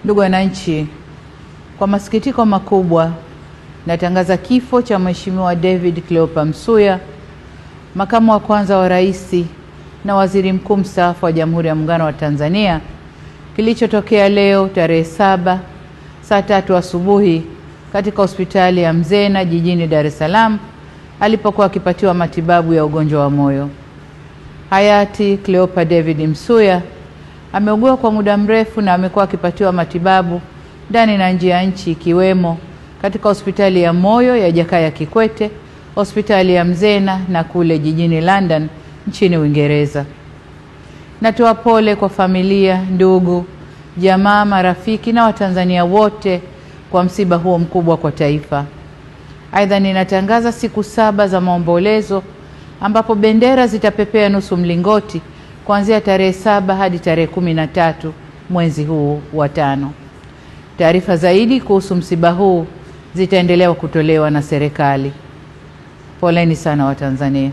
Ndugu wananchi, kwa masikitiko makubwa natangaza kifo cha Mheshimiwa David Cleopa Msuya, makamu wa kwanza wa rais na waziri mkuu mstaafu wa Jamhuri ya Muungano wa Tanzania, kilichotokea leo tarehe 7 saa 3 asubuhi katika hospitali ya Mzena jijini Dar es Salaam alipokuwa akipatiwa matibabu ya ugonjwa wa moyo. Hayati Cleopa David Msuya ameugua kwa muda mrefu na amekuwa akipatiwa matibabu ndani na nje ya nchi, ikiwemo katika hospitali ya moyo ya Jakaya Kikwete, hospitali ya Mzena na kule jijini London nchini Uingereza. Natoa pole kwa familia, ndugu, jamaa, marafiki na Watanzania wote kwa msiba huo mkubwa kwa taifa. Aidha, ninatangaza siku 7 za maombolezo ambapo bendera zitapepea nusu mlingoti kuanzia tarehe 7 hadi tarehe 13 mwezi huu wa 5. Taarifa zaidi kuhusu msiba huu zitaendelea kutolewa na serikali. Poleni sana Watanzania.